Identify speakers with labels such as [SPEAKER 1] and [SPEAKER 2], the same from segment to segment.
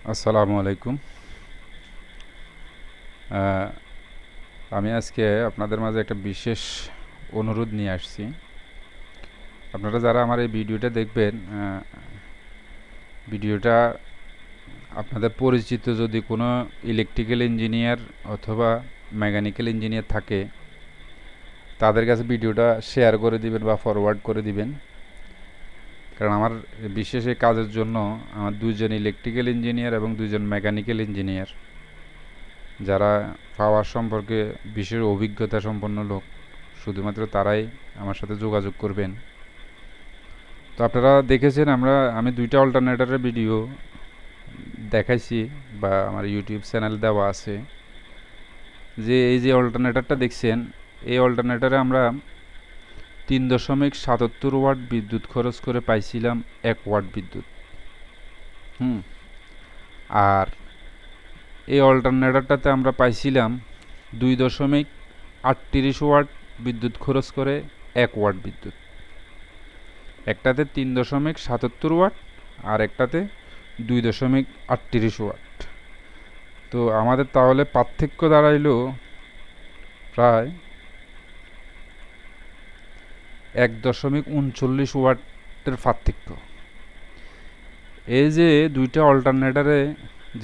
[SPEAKER 1] আসসালামু আলাইকুম। আমি আজকে আপনাদের মাঝে একটা বিশেষ অনুরোধ নিয়ে আসছি। আপনারা যারা আমার এই ভিডিওটা দেখবেন, ভিডিওটা আপনাদের পরিচিত যদি কোনো ইলেকট্রিক্যাল ইঞ্জিনিয়ার অথবা মেকানিক্যাল ইঞ্জিনিয়ার থাকে, তাদের কাছে ভিডিওটা শেয়ার করে দিবেন বা ফরওয়ার্ড করে দিবেন। কারণ আমার বিশেষ এই কাজের জন্য আমার দুইজন ইলেকট্রিক্যাল ইঞ্জিনিয়ার এবং দুইজন মেকানিক্যাল ইঞ্জিনিয়ার, যারা পাওয়ার সম্পর্কে বিশেষ অভিজ্ঞতা সম্পন্ন লোক, শুধুমাত্র তারাই আমার সাথে যোগাযোগ করবেন। তো আপনারা দেখেছেন, আমি দুইটা অল্টারনেটরের ভিডিও দেখাইছি বা আমার ইউটিউব চ্যানেল দেওয়া আছে। যে এই যে অল্টারনেটরটা দেখছেন, এই অল্টারনেটরে আমরা 3.77 ওয়াট বিদ্যুৎ খরচ করে পাইছিলাম 1 ওয়াট বিদ্যুৎ। আর এই অল্টারনেটরটাতে আমরা পাইছিলাম 2.38 ওয়াট বিদ্যুৎ খরচ করে 1 ওয়াট বিদ্যুৎ। একটাতে 3.77 ওয়াট আর একটাতে 2.38 ওয়াট। তো আমাদের তাহলে পার্থক্য দাঁড়াইলো প্রায় 1.39 ওয়াটের পার্থক্য। এই যে দুইটা অল্টারনেটরে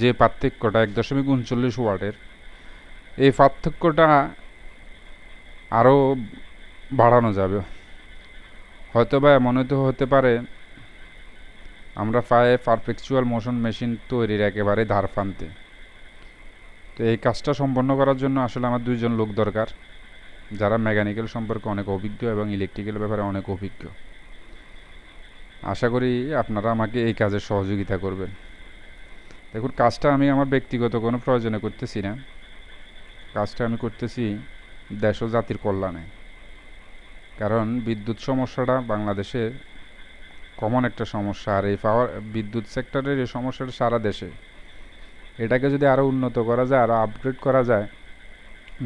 [SPEAKER 1] যে পার্থক্যটা 1.39 ওয়াটের, এই পার্থক্যটা আরও বাড়ানো যাবে। হয়তোবা এমন হতে পারে আমরা পাই পারপেচুয়াল মোশন মেশিন তৈরির একেবারে ধার প্রান্তে। তো এই কাজটা সম্পন্ন করার জন্য আসলে আমার দুইজন লোক দরকার, যারা মেকানিক্যাল সম্পর্কে অনেক অভিজ্ঞ এবং ইলেকট্রিক্যাল ব্যাপারে অনেক অভিজ্ঞ। আশা করি আপনারা আমাকে এই কাজে সহযোগিতা করবেন। দেখুন, কাজটা আমি আমার ব্যক্তিগত কোনো প্রয়োজনে করতেছি না, কাজটা আমি করতেছি দেশ ও জাতির কল্যাণে। কারণ বিদ্যুৎ সমস্যাটা বাংলাদেশে কমন একটা সমস্যা, আর এই বিদ্যুৎ সেক্টরের এই সমস্যাটা সারা দেশে। এটাকে যদি আরও উন্নত করা যায়, আরও আপগ্রেড করা যায়,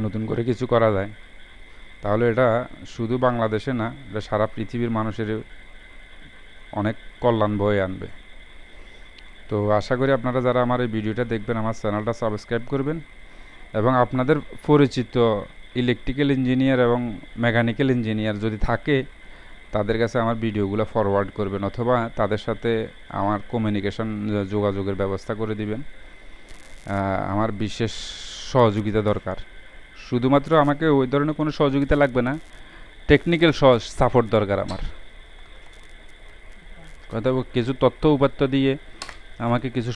[SPEAKER 1] নতুন করে কিছু করা যায়, তাহলে এটা শুধু বাংলাদেশে না, এটা সারা পৃথিবীর মানুষের অনেক কল্যাণ বয়ে আনবে। তো আশা করি আপনারা যারা আমার এই ভিডিওটা দেখবেন, আমার চ্যানেলটা সাবস্ক্রাইব করবেন এবং আপনাদের পরিচিত ইলেকট্রিক্যাল ইঞ্জিনিয়ার এবং মেকানিক্যাল ইঞ্জিনিয়ার যদি থাকে, তাদের কাছে আমার ভিডিওগুলো ফরওয়ার্ড করবেন অথবা তাদের সাথে আমার কমিউনিকেশন যোগাযোগের ব্যবস্থা করে দিবেন। আমার বিশেষ সহযোগিতা দরকার। শুধুমাত্র আমাকে ওই ধরনের কোনো সহযোগিতা লাগবে না, টেকনিক্যাল সাপোর্ট দরকার আমার। কথা কিছু তথ্য উপাত্ত দিয়ে আমাকে কিছু